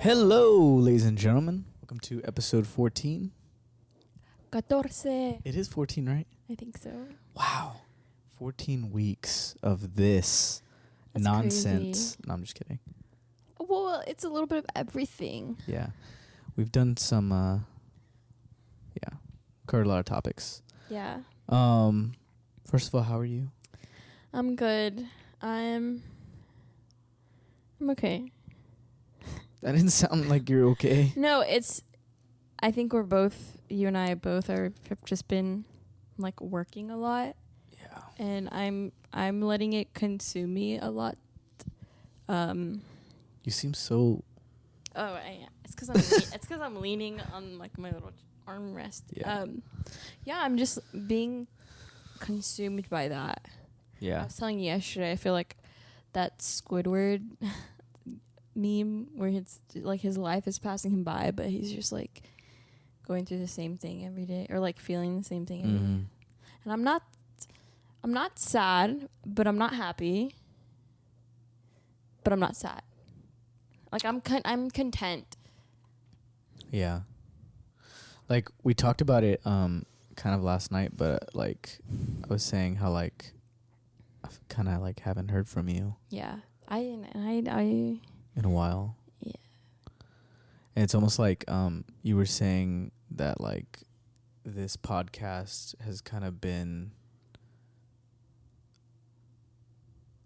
Hello, ladies and gentlemen. Welcome to episode 14. 14. It is 14, right? I think so. Wow. 14 weeks of this That's nonsense. crazy. No, I'm just kidding. Well, it's a little bit of everything. Yeah. We've done some, covered a lot of topics. Yeah. First of all, how are you? I'm good. I'm okay. That didn't sound like you're okay. No, I think you and I both have just been like working a lot. Yeah. And I'm letting it consume me a lot. You seem so... Oh, I am. It's because I'm leaning on like my little armrest. Yeah. I'm just being consumed by that. I Yeah. was telling you yesterday, I feel like that Squidward meme where it's like his life is passing him by, but he's just like going through the same thing every day, or like feeling the same thing every day. And I'm not sad, but I'm not happy, but I'm not sad. Like I'm content. Yeah. Like we talked about it kind of last night, but like I was saying how like I kind of like haven't heard from you. Yeah. I In a while. yeah. And it's almost like you were saying that like this podcast has kind of been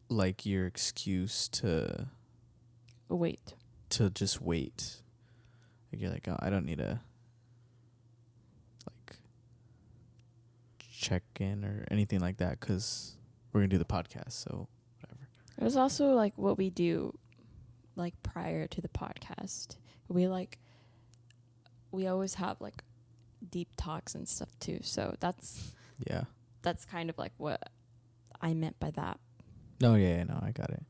like your excuse to just wait. Like you're like, oh, I don't need to like check in or anything like that because we're gonna do the podcast, so whatever. It was also like what we do like prior to the podcast. We always have like deep talks and stuff too. So that's kind of like what I meant by that. No, no, I got it.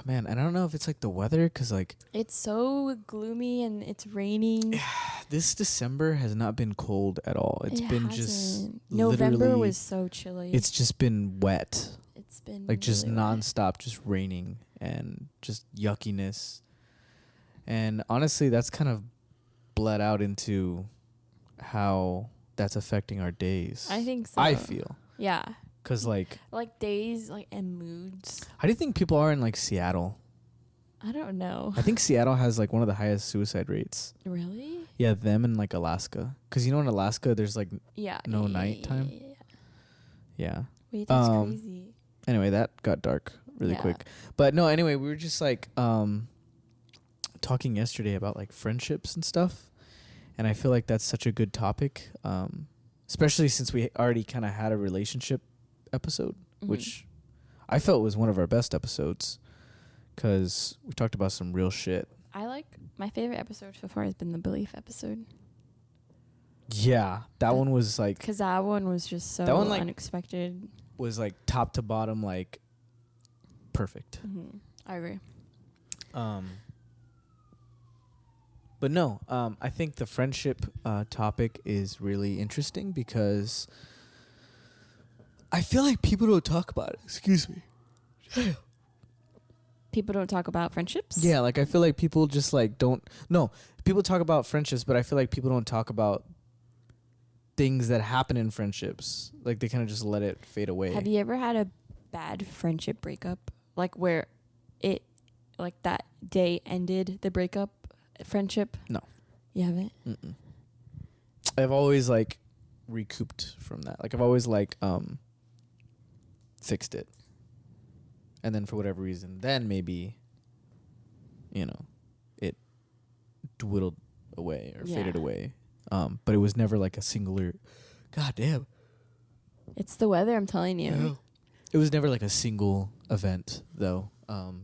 Man, and I don't know if it's like the weather, because like it's so gloomy and it's raining. this December has not been cold at all. It's been just November was so chilly. It's just been wet. It's been like just really nonstop, just raining and just yuckiness. And honestly, that's kind of bled out into how that's affecting our days. I think so. I feel. Yeah. Because like days like and moods. How do you think people are in like Seattle? I don't know. I think Seattle has like one of the highest suicide rates. Really? Yeah, them and like Alaska. Because you know in Alaska there's like no nighttime. Yeah. Wait, that's crazy. Anyway, that got dark really quick. But no, anyway, we were just like talking yesterday about like friendships and stuff. And I feel like that's such a good topic. Especially since we already kind of had a relationship episode, which I felt was one of our best episodes because we talked about some real shit. My favorite episode so far has been the belief episode. Yeah, that one was like, because that one was just so unexpected. Was like top to bottom, like perfect. I agree. But no, I think the friendship topic is really interesting because I feel like people don't talk about it. Excuse me. People don't talk about friendships? Yeah, like I feel like people just like don't... No, people talk about friendships, but I feel like people don't talk about things that happen in friendships. Like they kind of just let it fade away. Have you ever had a bad friendship breakup? Like where it, like that day ended the breakup friendship? No. You haven't? Mm-mm. I've always like recouped from that. Like I've always like fixed it. And then for whatever reason, then maybe, it dwindled away or faded away. But it was never like a singular... God damn. It's the weather, I'm telling you. Yeah. It was never like a single event, though. So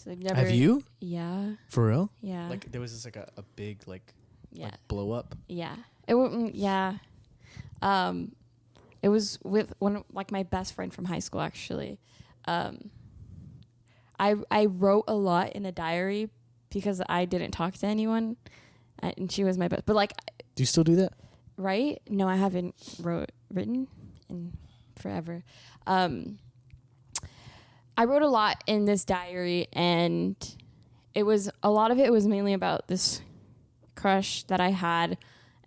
they've never... Have you? Yeah. For real? Yeah. Like there was just like a big like blow up? Yeah. It wouldn't... Yeah. It was with one of, like my best friend from high school, actually. I wrote a lot in a diary because I didn't talk to anyone, and she was my best. But like, do you still do that? Right? No, I haven't written in forever. I wrote a lot in this diary, and a lot of it was mainly about this crush that I had,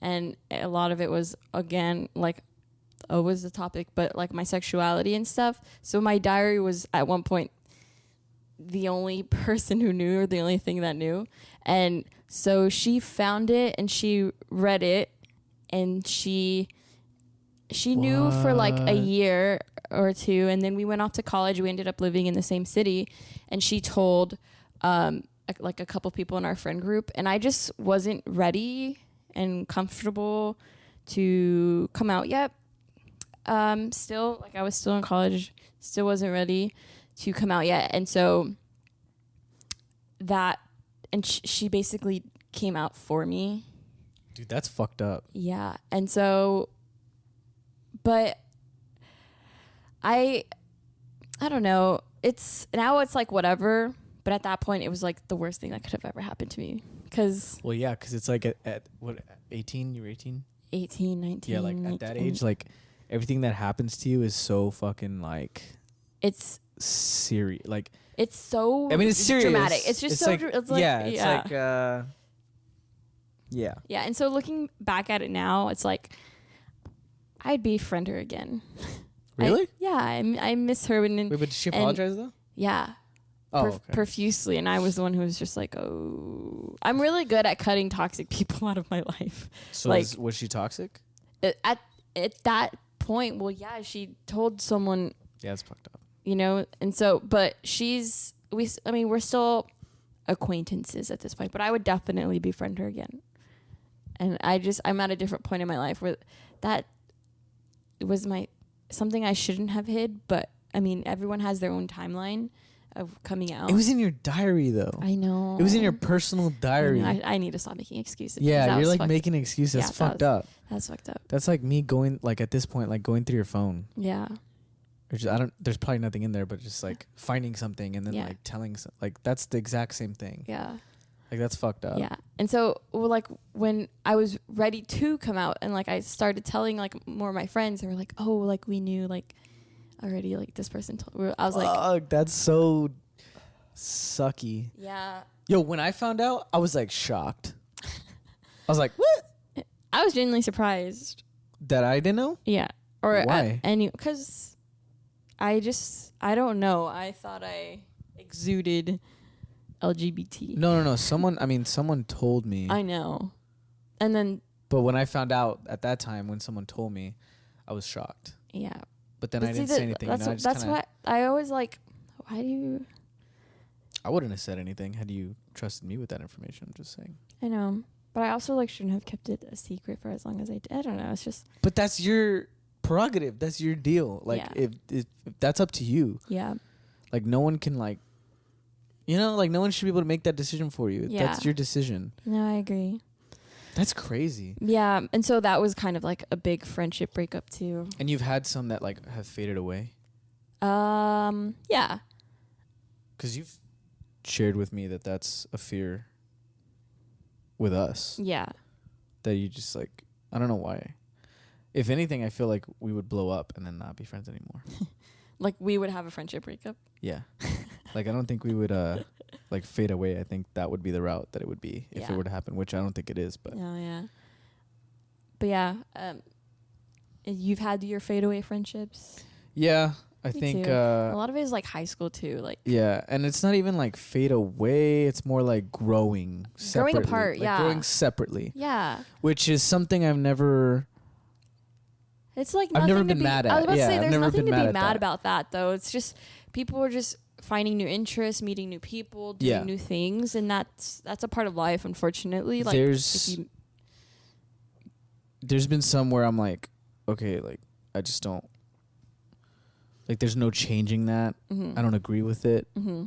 and a lot of it was, again, like, was the topic, but like my sexuality and stuff. So my diary was at one point the only person who knew, or the only thing that knew. And so she found it and she read it, and she knew for like a year or two, and then we went off to college. We ended up living in the same city, and she told like a couple people in our friend group, and I just wasn't ready and comfortable to come out yet. Still, like, I was still in college, still wasn't ready to come out yet. And so she basically came out for me. Dude, that's fucked up. Yeah. And so, but I don't know. It's like whatever. But at that point, it was like the worst thing that could have ever happened to me. Well, yeah, because it's like at what, 18? You were 18? 18, 19. Yeah, like at that age, like everything that happens to you is so fucking like, it's serious. Like, it's so, I mean, it's serious. Dramatic. It's just so, like, it's like, yeah, it's like, yeah. Yeah. And so looking back at it now, it's like, I'd befriend her again. Really? I miss her. Wait, but did she apologize though? Yeah. Okay. Profusely, and I was the one who was just like, oh, I'm really good at cutting toxic people out of my life. So like, was she toxic? At that point, well, yeah, she told someone. Yeah, it's fucked up. You know, and so, but we're still acquaintances at this point, but I would definitely befriend her again. And I'm at a different point in my life where that was something I shouldn't have hid, but I mean, everyone has their own timeline of coming out. It was in your diary though. I know. It was in your personal diary. I need to stop making excuses. Yeah, you're like making excuses. That's fucked up. That's fucked up. That's like me going, like, at this point, like going through your phone. Yeah. Or just, there's probably nothing in there, but just like finding something and then like telling, like, that's the exact same thing. Yeah. Like, that's fucked up. Yeah. And so, like, when I was ready to come out, and like I started telling like more of my friends, they were like, oh, like we knew like already, like this person told. I was like, that's so sucky. Yeah. Yo, when I found out, I was like shocked. I was like, what? I was genuinely surprised. That I didn't know? Yeah. Or why? Because I don't know. I thought I exuded LGBT. No. Someone told me. I know. And then. But when I found out at that time, when someone told me, I was shocked. Yeah. But then I didn't say anything. That's why I always like, why do you? I wouldn't have said anything had you trusted me with that information. I'm just saying. I know. But I also like shouldn't have kept it a secret for as long as I did. I don't know. It's just. But that's your prerogative. That's your deal. Like, if that's up to you. Yeah. Like, no one can, like, you know, like, no one should be able to make that decision for you. Yeah. That's your decision. No, I agree. That's crazy. Yeah. And so that was kind of like a big friendship breakup too. And you've had some that like have faded away? Yeah. Because you've shared with me that that's a fear with us. Yeah. That you just like, I don't know why. If anything, I feel like we would blow up and then not be friends anymore. Like we would have a friendship breakup? Yeah. Like I don't think we would like fade away. I think that would be the route that it would be if it were to happen, which I don't think it is. But yeah. But yeah, you've had your fade away friendships? Yeah. I Me think too. A lot of it is like high school too. Like yeah, and it's not even like fade away. It's more like growing separately. Growing apart, like growing separately. Yeah. Which is something I've never... It's like I've never been mad at. I was about to say, I've there's never nothing to been be mad mad at about that though. It's just people are just finding new interests, meeting new people, doing new things, and that's a part of life, unfortunately. Like there's been some where I'm like, okay, like I just don't like. There's no changing that. Mm-hmm. I don't agree with it. Mm-hmm.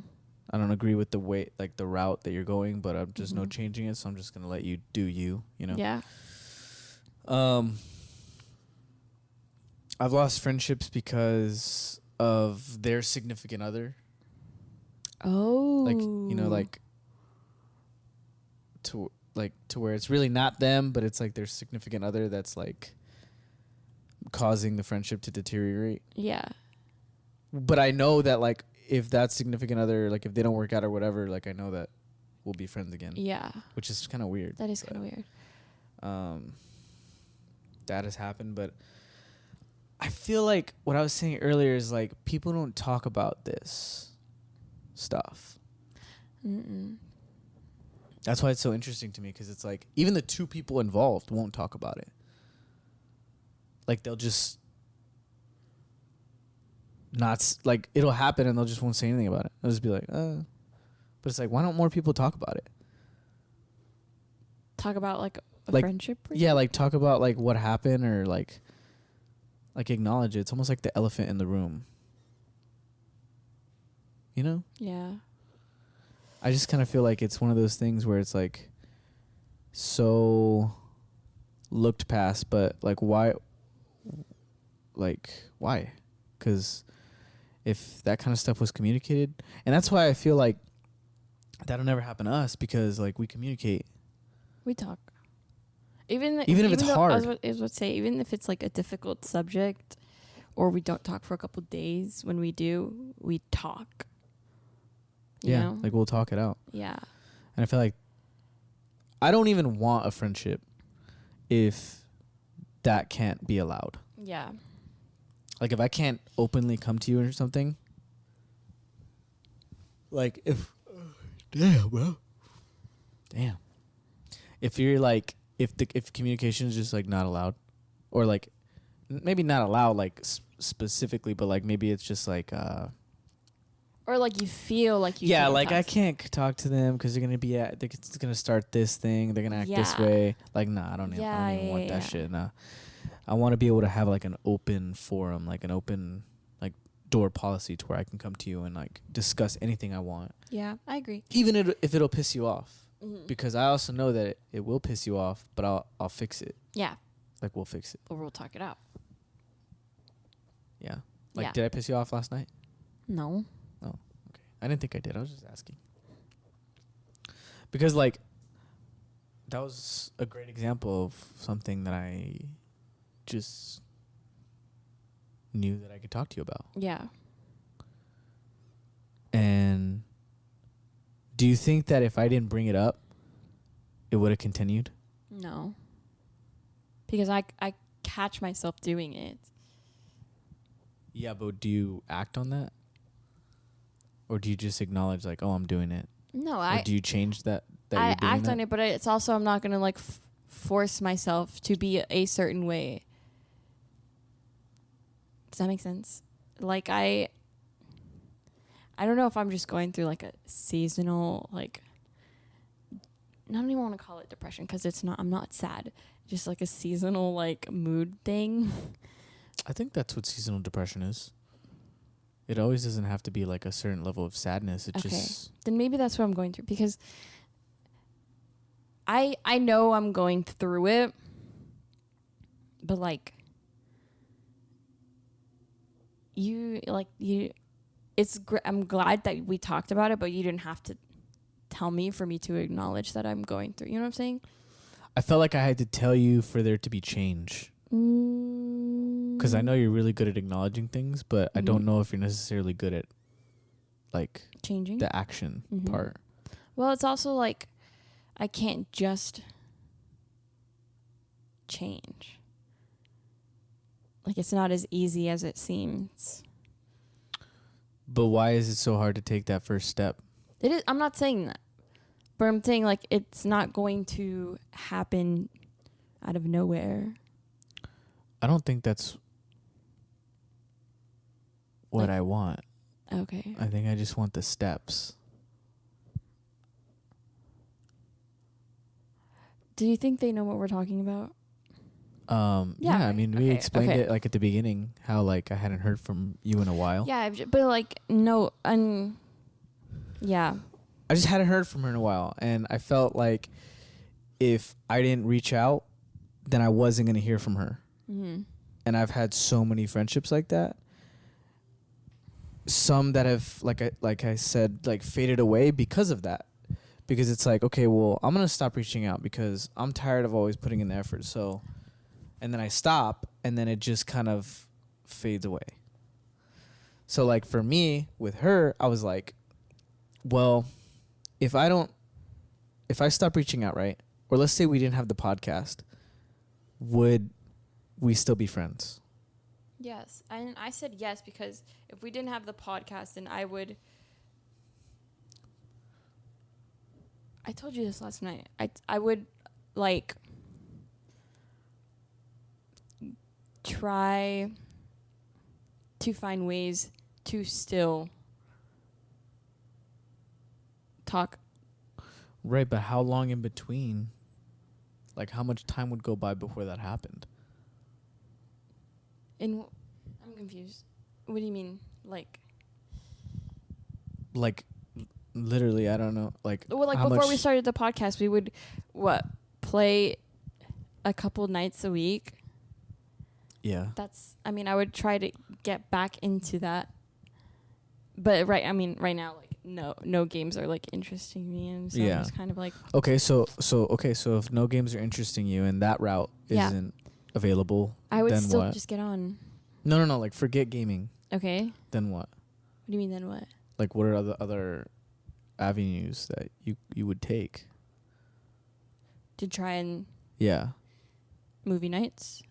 I don't agree with the way, like the route that you're going, but I'm just no changing it. So I'm just gonna let you do you. You know. Yeah. I've lost friendships because of their significant other. Oh. Like, you know, like to where it's really not them, but it's like their significant other that's like causing the friendship to deteriorate. Yeah. But I know that like if that significant other, like if they don't work out or whatever, like I know that we'll be friends again. Yeah. Which is kind of weird. That is kind of weird. That has happened, but I feel like what I was saying earlier is like people don't talk about this stuff. Mm-mm. That's why it's so interesting to me, because it's like even the two people involved won't talk about it. Like they'll just not like it'll happen and they'll just won't say anything about it. They'll just be like, but it's like, why don't more people talk about it? Talk about like a Like, friendship? Yeah, like talk about like what happened, or like acknowledge it. It's almost like the elephant in the room. You know? Yeah. I just kind of feel like it's one of those things where it's like so looked past, but like why? Like why? Because if that kind of stuff was communicated, and that's why I feel like that'll never happen to us, because like we communicate. We talk. Even if it's hard. I was about to say, even if it's like a difficult subject, or we don't talk for a couple days, when we do, we talk. You know? Like we'll talk it out. Yeah. And I feel like I don't even want a friendship if that can't be allowed. Yeah. Like if I can't openly come to you or something. Like if damn, bro. Damn. If you're like if communication is just like not allowed, or like maybe not allowed like specifically, but like maybe it's just like or like you feel like you can't like I can't talk to them because they're gonna be they're gonna start this thing, they're gonna act this way. Like I don't even want that shit. Nah, I want to be able to have like an open forum, like an open like door policy to where I can come to you and like discuss anything I want. Yeah, I agree. Even if it'll piss you off. Mm-hmm. Because I also know that it will piss you off, but I'll fix it. Yeah. Like we'll fix it. Or we'll talk it out. Yeah. Like did I piss you off last night? No. Oh, okay. I didn't think I did. I was just asking. Because like that was a great example of something that I just knew that I could talk to you about. Yeah. And do you think that if I didn't bring it up, it would have continued? No. Because I catch myself doing it. Yeah, but do you act on that? Or do you just acknowledge like, oh, I'm doing it? No, or do you change that I you're doing act that? on it, but it's also I'm not going to like force myself to be a certain way. Does that make sense? Like I don't know if I'm just going through like a seasonal, like, I don't even want to call it depression because it's not, I'm not sad. Just like a seasonal like mood thing. I think that's what seasonal depression is. It always doesn't have to be like a certain level of sadness. It just. Then maybe that's what I'm going through, because I know I'm going through it, but like I'm glad that we talked about it, but you didn't have to tell me for me to acknowledge that I'm going through. You know what I'm saying? I felt like I had to tell you for there to be change. Because I know you're really good at acknowledging things, but I don't know if you're necessarily good at like changing the action part. Well, it's also like I can't just change. Like it's not as easy as it seems. But why is it so hard to take that first step? It is. I'm not saying that, but I'm saying like it's not going to happen out of nowhere. I don't think that's what I want. Okay. I think I just want the steps. Do you think they know what we're talking about? Yeah, I mean, we explained it like at the beginning, how like I hadn't heard from you in a while. Yeah, but like no, yeah. I just hadn't heard from her in a while, and I felt like if I didn't reach out, then I wasn't gonna hear from her. Mm-hmm. And I've had so many friendships like that. Some that have, like I said, like faded away because of that. Because it's like, okay, well, I'm gonna stop reaching out because I'm tired of always putting in the effort. So, and then I stop, and then it just kind of fades away. So like for me with her, I was like, well, if I stop reaching out, right? Or let's say we didn't have the podcast, would we still be friends? Yes. And I said yes because if we didn't have the podcast, then I told you this last night. I would like try to find ways to still talk. Right, but how long in between? Like, how much time would go by before that happened? I'm confused. What do you mean? Like, literally, I don't know. Like, well, like before we started the podcast, we would, play a couple nights a week. Yeah. I would try to get back into that. But right now, like, no games are like interesting me, and so I'm just kind of like, okay, so if no games are interesting you and that route isn't available, I would then still what? just get on. No, like forget gaming. Okay. Then what? What do you mean then what? Like, what are other avenues that you would take to try and movie nights?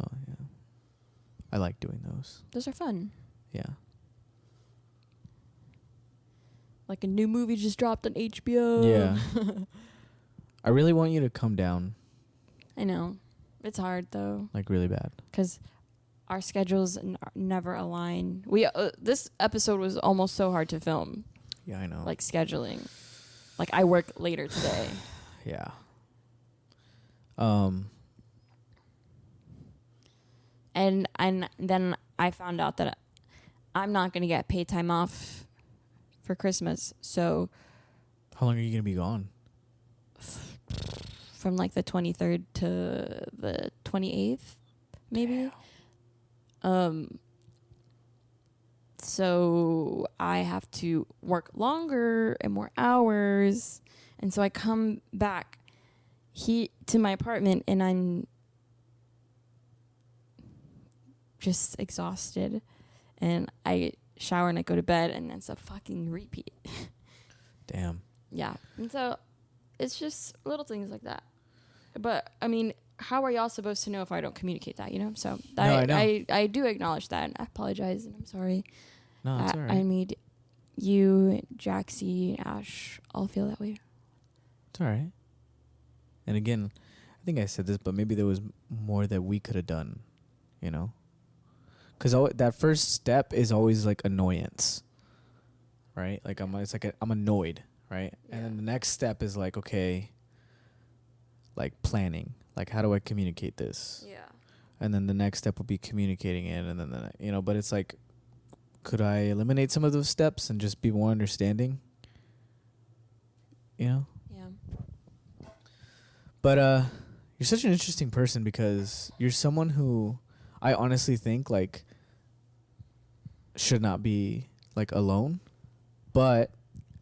Oh yeah, I like doing those. Those are fun. Yeah. Like a new movie just dropped on HBO. Yeah. I really want you to come down. I know. It's hard, though. Like, really bad. Because our schedules never align. This episode was almost so hard to film. Yeah, I know. Like, scheduling. Like, I work later today. Yeah. And then I found out that I'm not going to get paid time off for Christmas, so how long are you gonna be gone? From like the 23rd to the 28th, maybe. Damn. So I have to work longer and more hours, and so I come back to my apartment, and I'm just exhausted, and I shower and I go to bed, and it's a fucking repeat. Damn. Yeah. And so it's just little things like that. But I mean, how are y'all supposed to know if I don't communicate that, you know? So I do acknowledge that, and I apologize, and I'm sorry. No, it's all right. I made you, Jaxie, Ash all feel that way. It's all right. And again, I think I said this, but maybe there was more that we could have done, you know? Because that first step is always like annoyance, right? Like I'm annoyed, right? Yeah. And then the next step is like, okay, like planning, like how do I communicate this? Yeah. And then the next step would be communicating it, and then but it's like, could I eliminate some of those steps and just be more understanding? You know? Yeah. But you're such an interesting person because you're someone who I honestly think like should not be like alone, but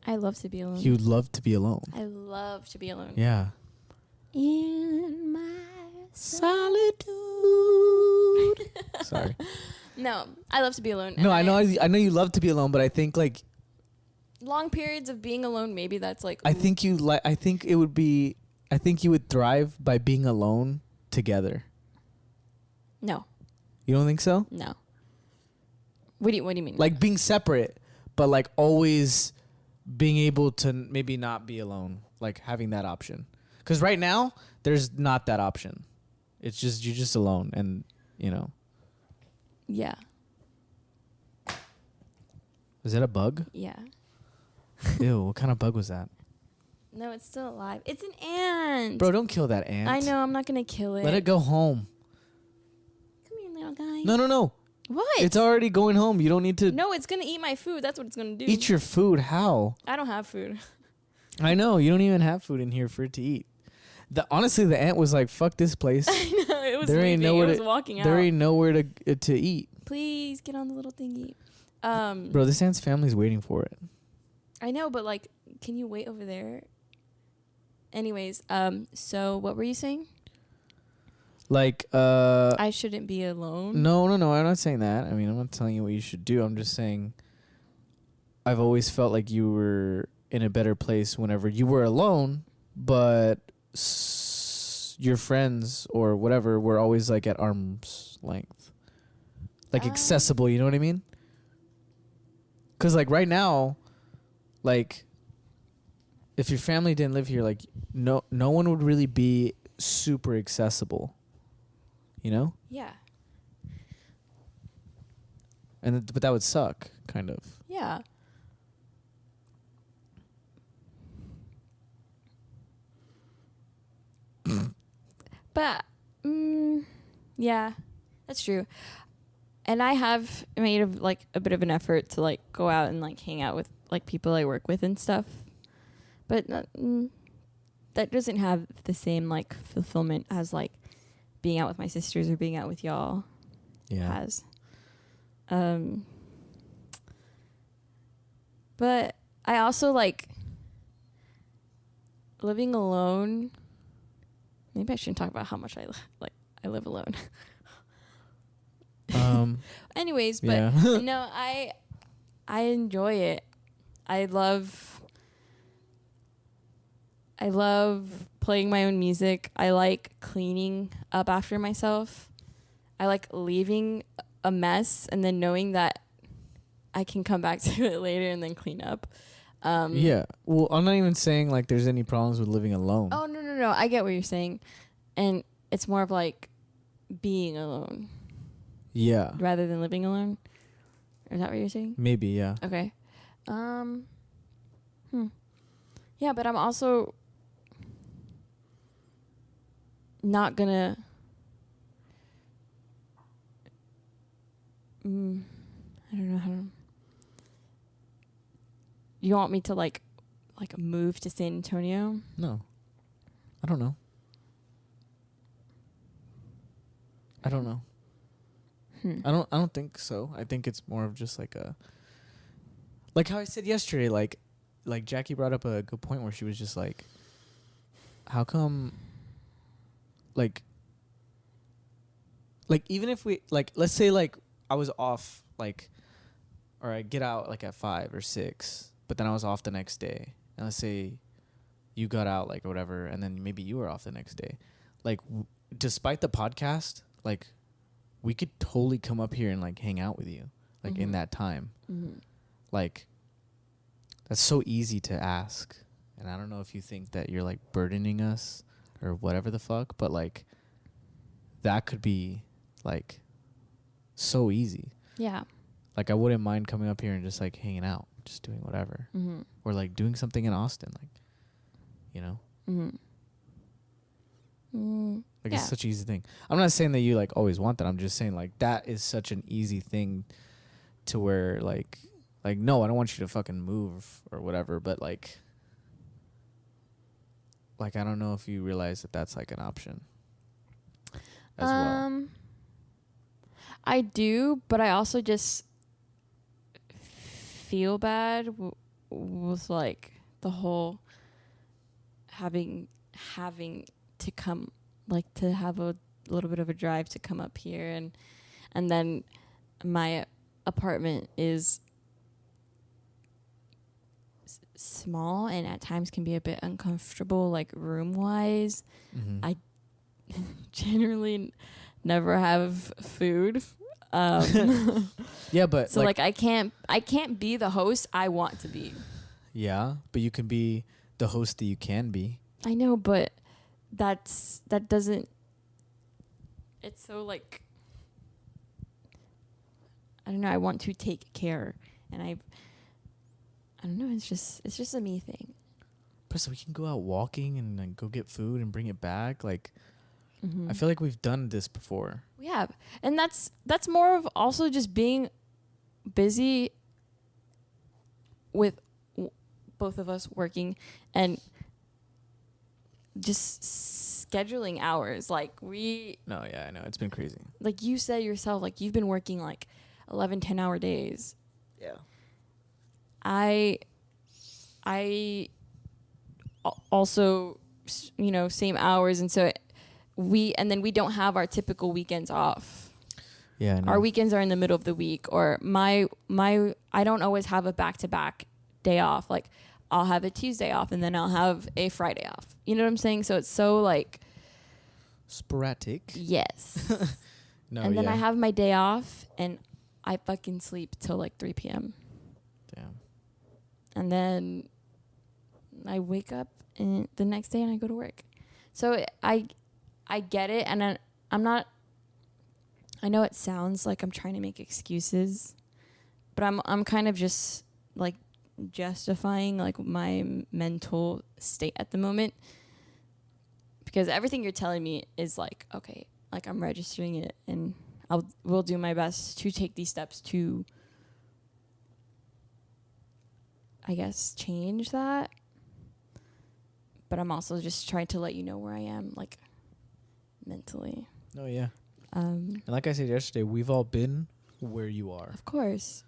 I love to be alone. You'd love to be alone. I love to be alone. Yeah. In my solitude. Sorry. No, I love to be alone. No, I know you love to be alone, but I think like long periods of being alone, maybe that's like. I think you would thrive by being alone together. No. You don't think so? No. What do you mean? Like being separate, but like always being able to maybe not be alone, like having that option. Because right now there's not that option. It's just you're just alone, and you know. Yeah. Is that a bug? Yeah. Ew, what kind of bug was that? No, it's still alive. It's an ant. Bro, don't kill that ant. I know, I'm not going to kill it. Let it go home. Come here, little guy. No. What? It's already going home. You don't need to. No, it's going to eat my food. That's what it's going to do. Eat your food. How? I don't have food. I know. You don't even have food in here for it to eat. Honestly, the ant was like, fuck this place. I know. It was there ain't nowhere it was walking out. There ain't nowhere to eat. Please get on the little thingy. Bro, this ant's family's waiting for it. I know, but like, can you wait over there? Anyways, so what were you saying? Like, I shouldn't be alone. no, I'm not saying that. I mean, I'm not telling you what you should do. I'm just saying I've always felt like you were in a better place whenever you were alone, but your friends or whatever were always like at arm's length. Like accessible, you know what I mean? Cuz like right now, like if your family didn't live here, like no one would really be super accessible. You know? Yeah. But that would suck, kind of. Yeah. But yeah, that's true. And I have made a bit of an effort to like go out and like hang out with like people I work with and stuff. But that doesn't have the same like fulfillment as like being out with my sisters or being out with y'all has. But I also like living alone. Maybe I shouldn't talk about how much I live alone. Anyways, but yeah. no, I enjoy it. I love playing my own music. I like cleaning up after myself. I like leaving a mess and then knowing that I can come back to it later and then clean up. Yeah. Well, I'm not even saying like there's any problems with living alone. Oh, no. I get what you're saying. And it's more of like being alone. Yeah. Rather than living alone. Is that what you're saying? Maybe, yeah. Okay. Yeah, but I'm also not gonna I don't know how to. You want me to like move to San Antonio? No. I don't know. I don't know. I don't think so. I think it's more of just like like how I said yesterday, like Jackie brought up a good point where she was just like, how come like even if we like, let's say like I was off like, or I get out like at 5 or 6, but then I was off the next day, and let's say you got out like or whatever, and then maybe you were off the next day, like despite the podcast, like we could totally come up here and like hang out with you like in that time. Like that's so easy to ask, and I don't know if you think that you're like burdening us or whatever the fuck, but like that could be like so easy. Yeah. Like I wouldn't mind coming up here and just like hanging out, just doing whatever, or like doing something in Austin, like, you know. Like it's such an easy thing. I'm not saying that you like always want that. I'm just saying like that is such an easy thing to where like no, I don't want you to fucking move or whatever, but like I don't know if you realize that that's like an option as well. I do, but I also just feel bad with like the whole having to come, like to have a little bit of a drive to come up here, and then my apartment is small and at times can be a bit uncomfortable, like room wise. I generally never have food. Yeah, but so like I can't be the host I want to be. Yeah, but you can be the host that you can be. I know, but that doesn't. It's so like, I don't know. I want to take care, and I don't know. It's just a me thing. But so we can go out walking and like go get food and bring it back. Like, I feel like we've done this before. We have, and that's more of also just being busy with both of us working and just scheduling hours. Like No, yeah, I know. It's been crazy. Like you said yourself, like you've been working like 11, 10-hour days. Yeah. I also, same hours. And so we don't have our typical weekends off. Yeah, Our weekends are in the middle of the week, or my I don't always have a back-to-back day off. Like I'll have a Tuesday off and then I'll have a Friday off. You know what I'm saying? So it's so like sporadic. Yes. No, and then yeah. I have my day off and I fucking sleep till like 3 p.m. Damn. And then I wake up and the next day and I go to work. So I get it, and I'm not. I know it sounds like I'm trying to make excuses, but I'm kind of just like justifying like my mental state at the moment, because everything you're telling me is like, okay, like I'm registering it and will do my best to take these steps to, I guess, change that. But I'm also just trying to let you know where I am, like, mentally. Oh, yeah. And like I said yesterday, we've all been where you are. Of course.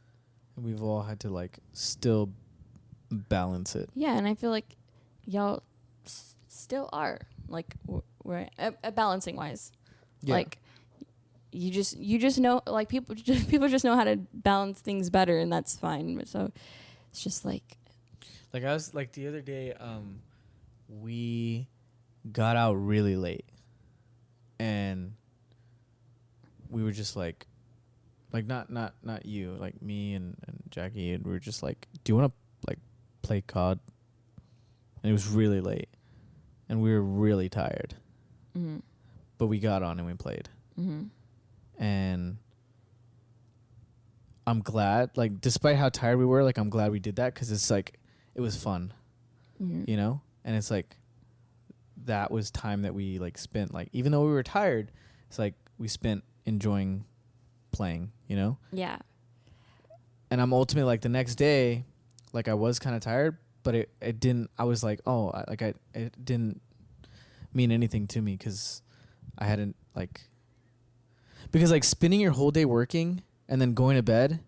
And we've all had to, like, still balance it. Yeah, and I feel like y'all still are, like, where balancing wise. Yeah. Like, you just know, like, people just know how to balance things better, and that's fine. So it's just like I was, like, the other day, we got out really late, and we were just like not you, like me and Jackie, and we were just like, do you want to like play COD? And it was really late and we were really tired. Mm-hmm. But we got on and we played. Mm-hmm. And I'm glad, like, despite how tired we were, like, I'm glad we did that, because it's like it was fun. Mm-hmm. You know? And it's like that was time that we like spent, like, even though we were tired, it's like we spent enjoying playing, you know? Yeah. And I'm ultimately like the next day, like I was kind of tired, but it didn't, I was like, oh, it didn't mean anything to me, because I hadn't because like spending your whole day working and then going to bed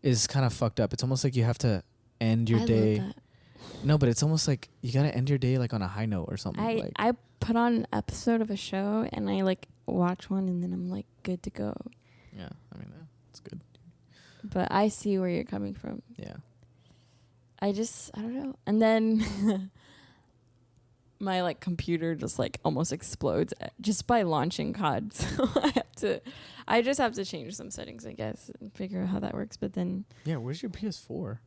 is kind of fucked up. It's almost like you have to end your day. Love that. No, but it's almost like you gotta end your day like on a high note or something. I put on an episode of a show and I like watch one and then I'm like good to go. Yeah, I mean that's good. But I see where you're coming from. Yeah. I don't know. And then my like computer just like almost explodes just by launching COD. So I just have to change some settings, I guess, and figure out how that works. But then Where's your PS4?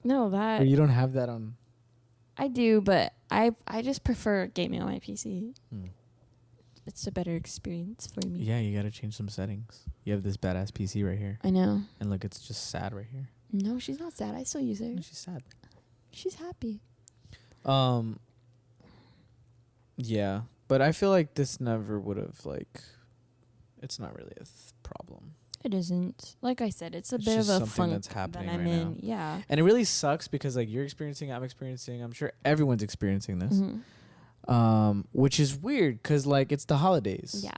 no, Or you don't have that on? I do, but I just prefer gaming on my PC. Hmm. It's a better experience for me. Yeah, you gotta change some settings. You have this badass PC right here. I know. And look, it's just sad right here. No, she's not sad. I still use her. No, she's sad. She's happy. Yeah, but I feel like this never would have, like, it's not really a problem. It isn't. Like I said, it's a It's bit of just a something funk that's happening that I'm right in. now. Yeah. And it really sucks because, like, you're experiencing, I'm experiencing, I'm sure everyone's experiencing this. Mm-hmm. Which is weird because, like, it's the holidays. Yeah.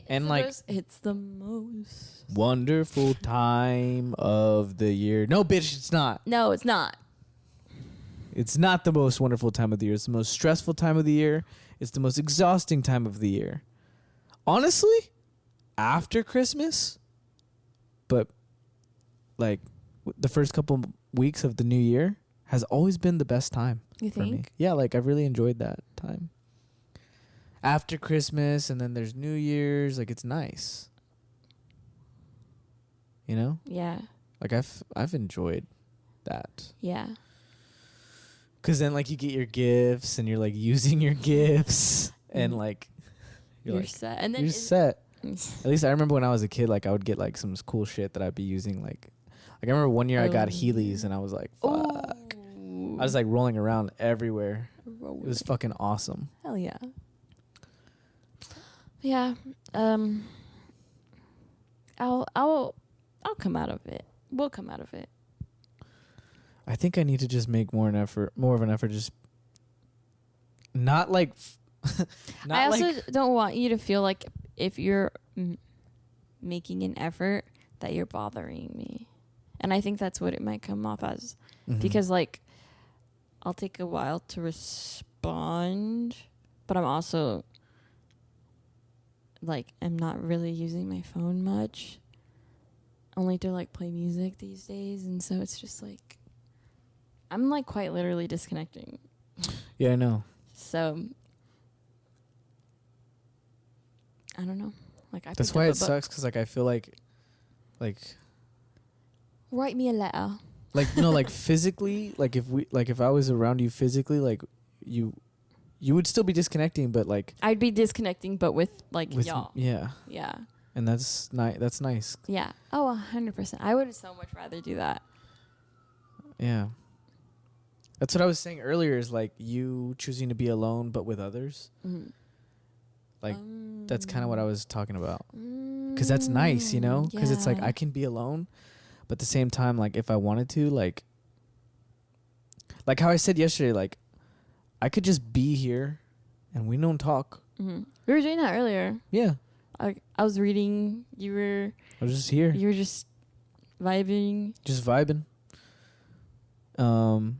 And, like, it's the most wonderful time of the year. No, bitch, it's not. No, it's not. It's not the most wonderful time of the year. It's the most stressful time of the year. It's the most exhausting time of the year. Honestly, after Christmas, but like the first couple weeks of the new year has always been the best time You for me. think? Yeah, like I've really enjoyed that time. After Christmas and then there's New Year's, like it's nice. You know? Yeah. Like I've enjoyed that. Yeah. Cause then like you get your gifts and you're like using your gifts and like You're like, set. And then you're set. At least I remember when I was a kid, like I would get like some cool shit that I'd be using. Like I remember one year I got Heelys and I was like, fuck. I was like rolling around everywhere. It was fucking awesome. Hell yeah. Yeah. I'll come out of it. We'll come out of it. I think I need to just make more of an effort. Just not like. I also don't want you to feel like if you're making an effort that you're bothering me, and I think that's what it might come off as, because like I'll take a while to respond, but I'm also like am not really using my phone much, only to like play music these days, and so it's just like I'm like quite literally disconnecting. Yeah, I know. So I don't know. Like That's why it sucks, because like I feel like write me a letter. like no, like physically, like if I was around you physically, like you would still be disconnecting, but like I'd be disconnecting, but with like with y'all. yeah, Yeah. and that's that's nice. Yeah. Oh, 100%. I would so much rather do that. Yeah. That's what I was saying earlier, is like you choosing to be alone but with others. Mm-hmm. Like that's kind of what I was talking about. Because that's nice, you know? Because it's like I can be alone, but at the same time, like if I wanted to, like how I said yesterday, like I could just be here and we don't talk. Mm-hmm. We were doing that earlier. Yeah. I was reading. I was just here. You were just vibing. Just vibing. And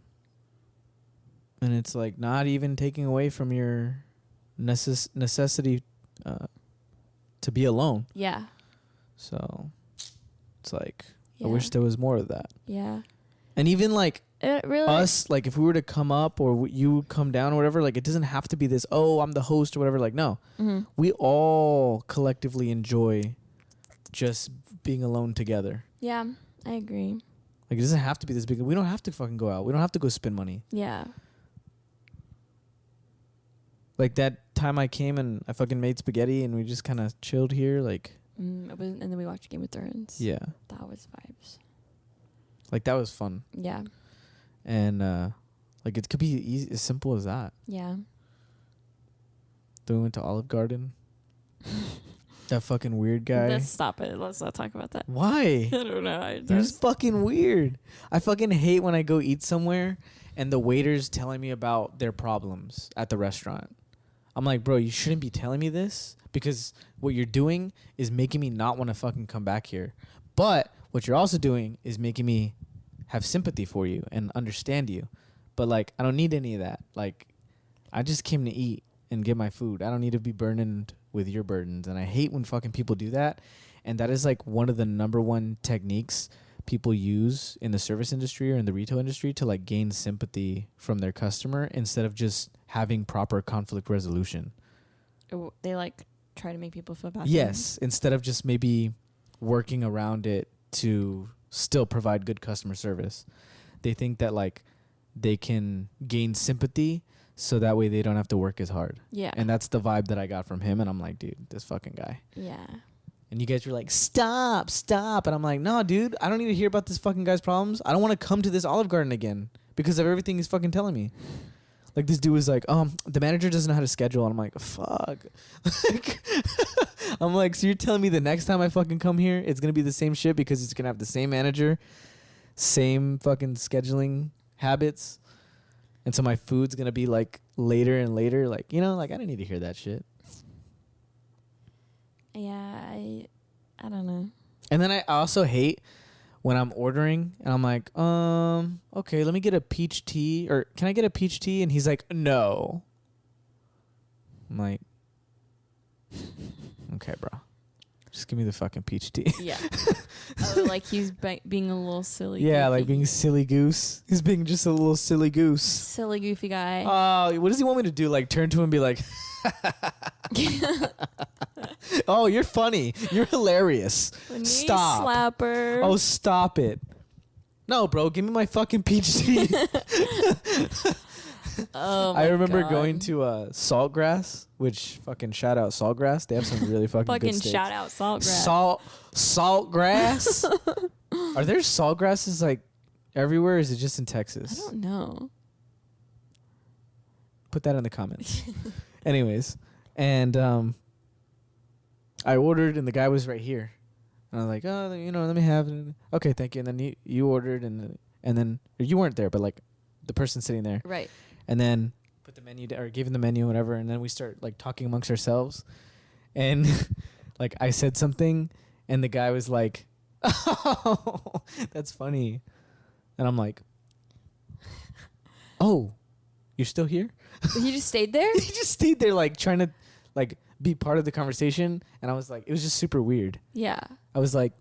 it's like not even taking away from your necessity to be alone. Yeah. So it's like Yeah. I wish there was more of that. Yeah. And even like really us, like if we were to come up or you come down or whatever, like it doesn't have to be this, oh, I'm the host or whatever. Like, no. Mm-hmm. We all collectively enjoy just being alone together. Yeah, I agree. Like it doesn't have to be this big. We don't have to fucking go out. We don't have to go spend money. Yeah. Like that time I came and I fucking made spaghetti and we just kind of chilled here. Like, and then we watched Game of Thrones. yeah. That was vibes. Like that was fun. Yeah. And like it could be easy, as simple as that. Yeah. Then we went to Olive Garden. That fucking weird guy. Let's stop it. Let's not talk about that. Why? I don't know. It was fucking weird. I fucking hate when I go eat somewhere and the waiter's telling me about their problems at the restaurant. I'm like, bro, you shouldn't be telling me this, because what you're doing is making me not want to fucking come back here. But what you're also doing is making me have sympathy for you and understand you. But like, I don't need any of that. Like, I just came to eat and get my food. I don't need to be burdened with your burdens. And I hate when fucking people do that. And that is like one of the number one techniques people use in the service industry or in the retail industry to like gain sympathy from their customer instead of just having proper conflict resolution. They like try to make people feel bad. Yes, instead of just maybe working around it to still provide good customer service. They think that like they can gain sympathy so that way they don't have to work as hard. Yeah. And that's the vibe that I got from him, and I'm like, dude, this fucking guy. Yeah. And you guys were like, stop. And I'm like, no, dude, I don't need to hear about this fucking guy's problems. I don't want to come to this Olive Garden again because of everything he's fucking telling me. Like, this dude was like, the manager doesn't know how to schedule. And I'm like, fuck. I'm like, so you're telling me the next time I fucking come here, it's going to be the same shit because it's going to have the same manager, same fucking scheduling habits. And so my food's going to be like later and later. Like, you know, like I didn't need to hear that shit. Yeah, I don't know. And then I also hate when I'm ordering and I'm like, okay, let me get a peach tea, or can I get a peach tea? And he's like, no. I'm like, okay, bro, just give me the fucking peach tea. Yeah. Oh, like he's being a little silly. Yeah, goofy. like being silly goose. He's being just a little silly goose. Silly goofy guy. Oh, what does he want me to do? Like turn to him and be like, oh, you're funny. You're hilarious. Stop. Slapper. Oh, stop it. No, bro, give me my fucking peach tea. Oh my I remember God. going to Saltgrass, which fucking shout out Saltgrass. They have some really fucking good Fucking steaks. shout out Saltgrass. Saltgrass? Are there saltgrasses like everywhere, or is it just in I Texas? don't know. Put that in the comments. Anyways, and I ordered and the guy was right here. And I was like, oh, you know, let me have it. Okay, thank you. And then you ordered and then or you weren't there, but like the person sitting there. Right. And then put the menu or gave him the menu, whatever. And then we start like talking amongst ourselves. And like I said something and the guy was like, oh, that's funny. And I'm like, oh, you're still here? He just stayed there? He just stayed there like trying to like be part of the conversation, and I was like, it was just super weird. Yeah. I was like,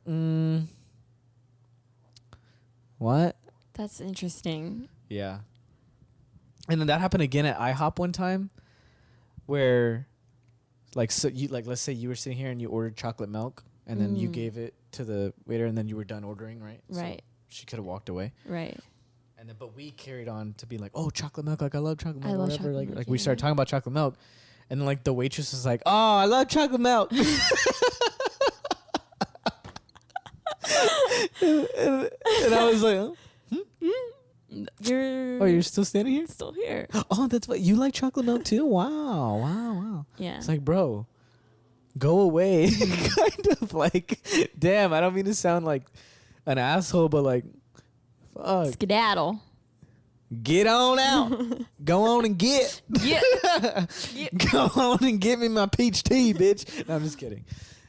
what? That's interesting. Yeah. And then that happened again at IHOP one time, where, like, so you like, let's say you were sitting here and you ordered chocolate milk, and then you gave it to the waiter, and then you were done ordering, right? Right. So she could have walked away. Right. And then, but we carried on to be like, oh, chocolate milk, like I love chocolate milk, I love whatever. chocolate Like milk, we yeah. started talking about chocolate milk, and then like the waitress was like, oh, I love chocolate milk. and I was like, you're still standing here? Still here. Oh, that's what you like, chocolate milk too? Wow. Yeah. It's like, bro, go away. Kind of like, damn, I don't mean to sound like an asshole, but like, fuck. Skedaddle. Get on out. Go on and get. Go on and get me my peach tea, bitch. No, I'm just kidding.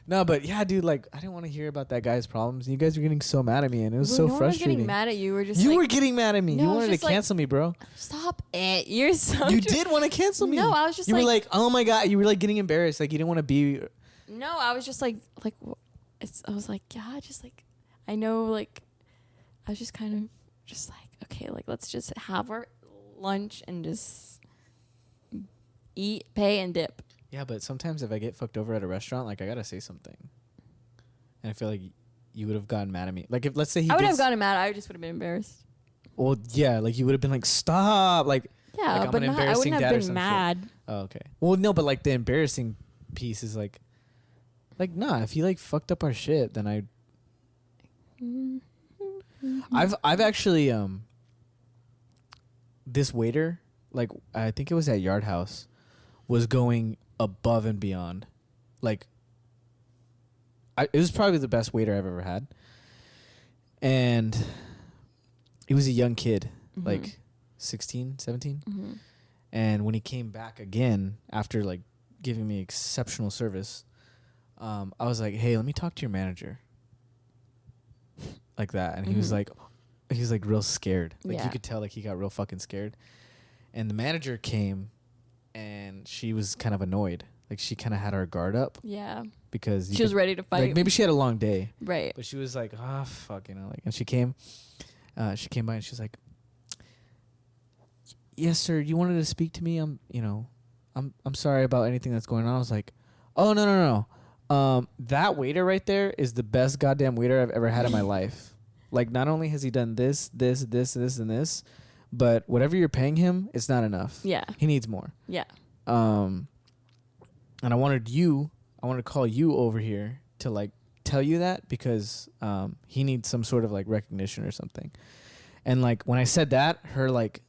No, but yeah, dude, like, I didn't want to hear about that guy's problems. You guys were getting so mad at me, and it was so no frustrating. One was getting mad at you. We're just you like, were getting mad at me. No, you I was wanted to just like, cancel me, bro. Stop it. You're so... You did want to cancel me. No, I was just you like... were like, oh my God. You were like getting embarrassed. Like, you didn't want to be... No, I was just like, I was like, yeah, just like, I know, like, I was just kind of just like, okay, like, let's just have our lunch and just eat, pay, and dip. Yeah, but sometimes if I get fucked over at a restaurant, like, I got to say something. And I feel like you would have gotten mad at me. Like, if, let's say I would have gotten mad. I just would have been embarrassed. Well, yeah, like, you would have been like, stop. Like, Yeah, like, but not, I wouldn't have been mad. Shit. Oh, okay. Well, no, but, like, the embarrassing piece is, like, nah, if you, like, fucked up our shit, then I've actually, this waiter, like, I think it was at Yard House, was going above and beyond. Like, it was probably the best waiter I've ever had. And he was a young kid, like 16, 17. Mm-hmm. And when he came back again after, like, giving me exceptional service, I was like, hey, let me talk to your manager. Like that. And he was like real scared. Like, you could tell, like, he got real fucking scared. And the manager came, and she was kind of annoyed. Like, she kind of had her guard up. Yeah. Because she was ready to fight. Like, maybe she had a long day. Right. But she was like, oh, fuck, you know. Like, and she came by, and she was like, yes, sir, you wanted to speak to me? I'm sorry about anything that's going on. I was like, oh, no. That waiter right there is the best goddamn waiter I've ever had in my life. Like, not only has he done this, and this, but whatever you're paying him, it's not enough. Yeah. He needs more. Yeah. And I wanted to call you over here to, like, tell you that, because he needs some sort of, like, recognition or something. And, like, when I said that, her, like,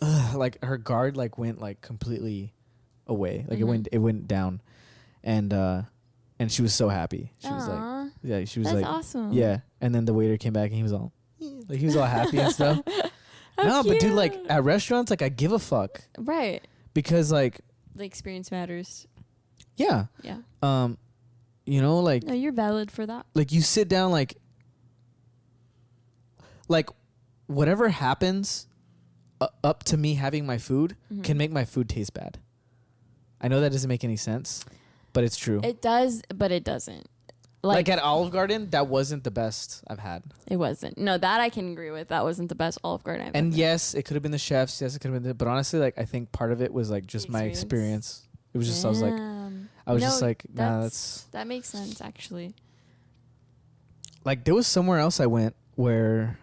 her guard, like, went, like, completely away. Like, it went down. And she was so happy. She was like, yeah, she was That's like, awesome. Yeah. And then the waiter came back, and he was all, like, he was all happy and stuff. No, cute. but dude, like, at restaurants, like, I give a fuck. Right. Because, like, the experience matters. yeah. Yeah. You know, like, No, you're valid for that. like, you sit down, like, whatever happens up to me having my food can make my food taste bad. I know that doesn't make any sense, but it's true. It does, but it doesn't. Like at Olive Garden, that wasn't the best I've had. It wasn't. No, that I can agree with. That wasn't the best Olive Garden I've And had. yes, it could have been the chefs. Yes, it could have been but honestly, like, I think part of it was, like, just my experience. It was just, I was just like, nah, that makes sense, actually. Like, there was somewhere else I went where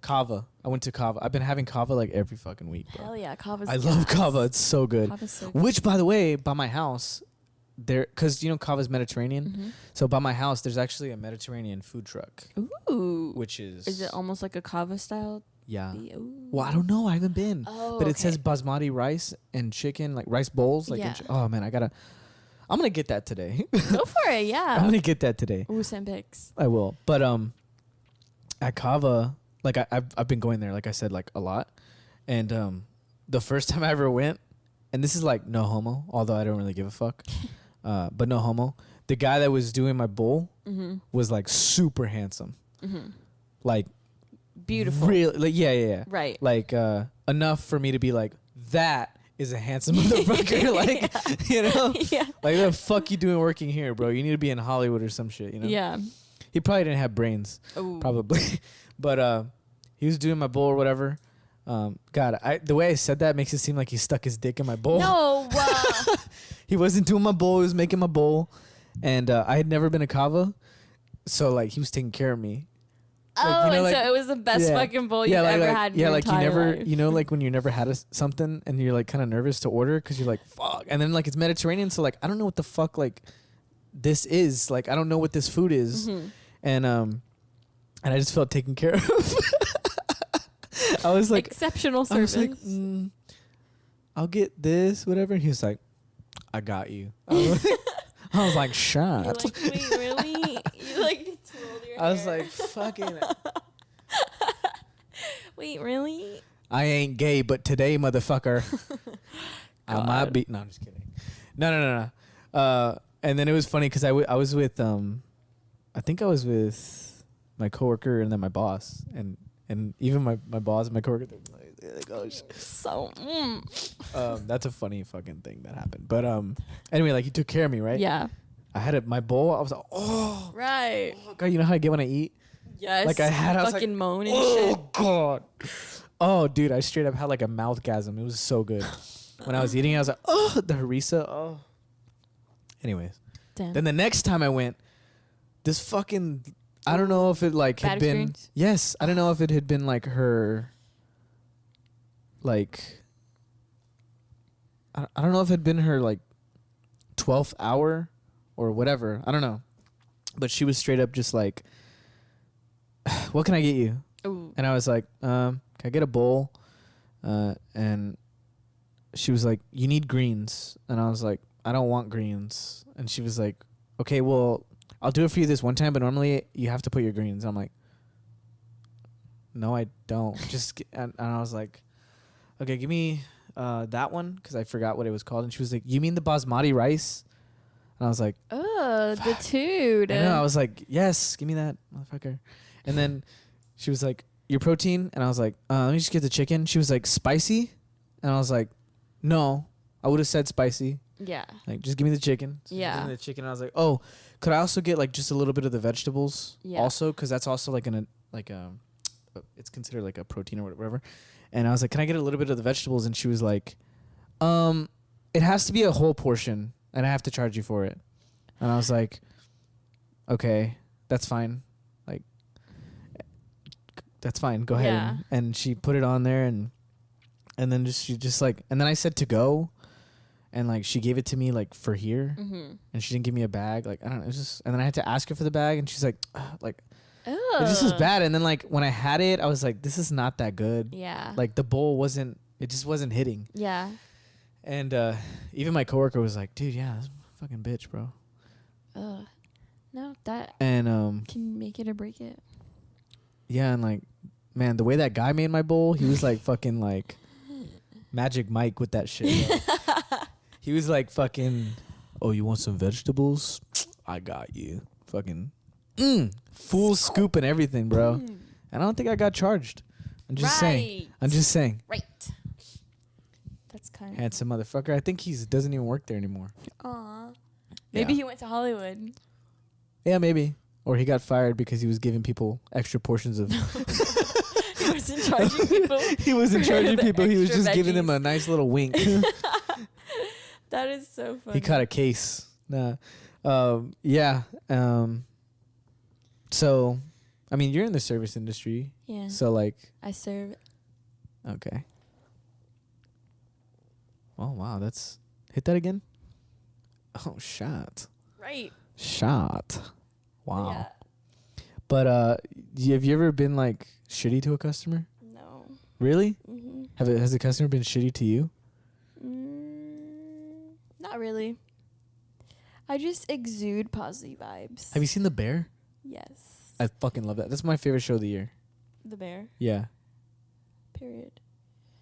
Kava. I went to Kava. I've been having Kava, like, every fucking week, bro. Hell yeah, Kava's I love Kava. It's so good. Kava's so good. Which, by the way, by my house, because, you know, Kava's Mediterranean. So by my house, there's actually a Mediterranean food truck. Ooh. Which is... Is it almost like a Kava style? Yeah. Ooh. Well, I don't know. I haven't been. Oh, but it says basmati rice and chicken, like rice bowls. Like, Yeah. oh, man, I'm going to get that today. Go for it, yeah. I'm going to get that today. Ooh, send pics. I will. But at Kava, like, I've been going there, like I said, like, a lot. And the first time I ever went, and this is, like, no homo, although I don't really give a fuck. But no homo. The guy that was doing my bowl was, like, super handsome. Like, beautiful. Really, like, yeah. Right. Like, enough for me to be like, that is a handsome motherfucker. Like, you know, Yeah. like the fuck you doing working here, bro? You need to be in Hollywood or some shit. You know. Yeah. He probably didn't have brains, Ooh. probably, but he was doing my bowl or whatever. God, the way I said that makes it seem like he stuck his dick in my bowl. No. He wasn't doing my bowl. He was making my bowl, and I had never been to Kava, so like he was taking care of me. Oh, you know, so it was the best fucking bowl you've like, ever like, had in yeah, your like you entire never, life. you know, like when you never had something and you're like kind of nervous to order because you're like, fuck. And then like it's Mediterranean, so like I don't know what the fuck like this is. Like I don't know what this food is, and I just felt taken care of. I was like, exceptional service. I was like, I'll get this, whatever. And he was like, I got you. I was like, shot. You're like, wait, really? You like twirled your hair. I was like, fucking. Wait, really? I ain't gay, but today, motherfucker, I might be. No, I'm just kidding. No. And then it was funny because I was with I think I was with my coworker and then my boss and even my boss and my coworker. They're like, oh shit. So. That's a funny fucking thing that happened. But anyway, like he took care of me, right? Yeah. I had my bowl. I was like, oh, Right. God, you know how I get when I eat? Yes. Like I was fucking like, moan and oh shit. God. Oh, dude, I straight up had like a mouthgasm. It was so good. When I was eating, I was like, oh, the harissa. Oh. Anyways. Damn. Then the next time I went, this fucking, I don't know if it like Bad had been, experience? yes, I don't know if it had been like her, like, I don't know if it had been her like 12th hour or whatever. I don't know. But she was straight up just like, what can I get you? Ooh. And I was like, can I get a bowl? And she was like, you need greens. And I was like, I don't want greens. And she was like, okay, well, I'll do it for you this one time, but normally you have to put your greens. And I'm like, no, I don't. And I was like, okay, give me that one, because I forgot what it was called. And she was like, you mean the basmati rice? And I was like, Oh, the dude. I know. I was like, yes, give me that, motherfucker. And then she was like, your protein? And I was like, let me just get the chicken. She was like, spicy? And I was like, no, I would have said spicy. Yeah. Like, just give me the chicken. So she Yeah. gave me the chicken. And I was like, oh, could I also get like just a little bit of the vegetables? Yeah. Also, because that's also like it's considered like a protein or whatever. And I was like, can I get a little bit of the vegetables? And she was like, it has to be a whole portion, and I have to charge you for it. And I was like, okay, that's fine. Like, that's fine. Go ahead. Yeah. And she put it on there, and then she just like, and then I said to go, and like she gave it to me like for here, and she didn't give me a bag. Like, I don't know. It was just, and then I had to ask her for the bag, and she's like, like, Oh. it just was bad. And then like when I had it, I was like, this is not that good. Yeah. Like the bowl it just wasn't hitting. Yeah. And even my coworker was like, dude, yeah, this fucking bitch, bro. Ugh. No, that And can make it or break it. yeah, and like, man, the way that guy made my bowl, he was like fucking like Magic Mike with that shit. Bro. He was like fucking, oh, you want some vegetables? I got you. Fucking full scoop and everything, bro. And I don't think I got charged. I'm just saying. Right. That's kind of Handsome motherfucker. I think doesn't even work there anymore. Aw. Maybe Yeah. he went to Hollywood. Yeah, maybe. Or he got fired because he was giving people extra portions of. He wasn't charging people. He wasn't for charging the people. He was extra just giving them veggies. a nice little wink. That is so funny. He caught a case. Nah. Yeah. So, I mean, you're in the service industry. Yeah. So, like, I serve. okay. Oh, wow. Hit that again? Oh, shot. Right. Shot. Wow. Yeah. But, have you ever been, like, shitty to a customer? No. Really? Mm-hmm. Has the customer been shitty to you? Not really. I just exude positive vibes. Have you seen The Bear? Yes. I fucking love that. That's my favorite show of the year. The Bear. Yeah. Period.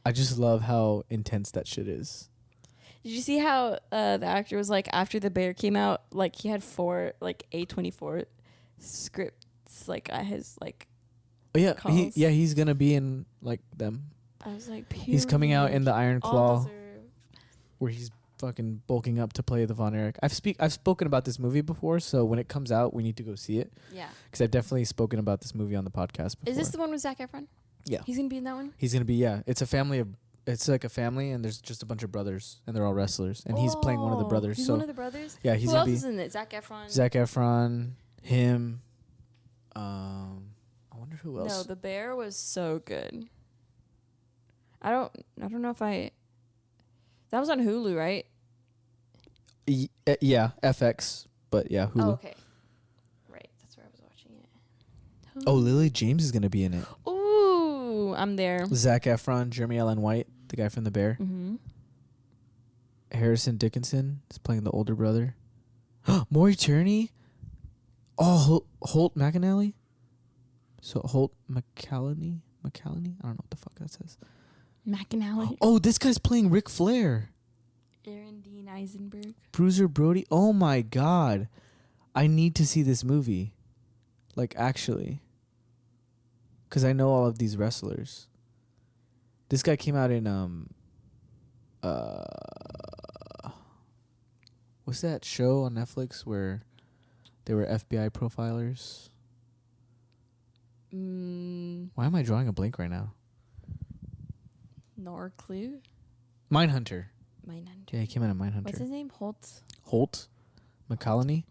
I just love how intense that shit is. Did you see how the actor was like after The Bear came out? Like he had 4 like A24 scripts like at his like. Oh yeah, calls. he's gonna be in like them. I was like, He's coming out in the Iron all Claw. deserved. where he's fucking bulking up to play the Von Erich. I've spoken about this movie before, so when it comes out, we need to go see it. Yeah. Because I've definitely spoken about this movie on the podcast before. Is this the one with Zac Efron? Yeah. He's gonna be in that one. He's gonna be, yeah. It's a family of. It's like a family, and there's just a bunch of brothers, and they're all wrestlers, and he's playing one of the brothers. He's so one of the brothers. yeah, he's Who gonna else be is in it? Zac Efron. Zac Efron, him. I wonder who else. No, The Bear was so good. I don't know if that was on Hulu, right? Yeah, FX, but yeah, Hulu. Oh, okay. Right, that's where I was watching it. Oh, Lily James is gonna be in it. Ooh, I'm there. Zac Efron, Jeremy Allen White, the guy from The Bear. Mm-hmm. Harrison Dickinson is playing the older brother. Maury Tierney. Oh, Holt McAnally. So Holt McCallany. I don't know what the fuck that says. McAnally. Oh, this guy's playing Ric Flair. Aaron Dean Eisenberg. Bruiser Brody. Oh my god, I need to see this movie. Like actually, because I know all of these wrestlers. This guy came out in what's that show on Netflix where they were FBI profilers? Why am I drawing a blank right now? Norclue? Mindhunter. Mindhunter. Yeah, he came out in Mindhunter. What's his name? Holt McCallany.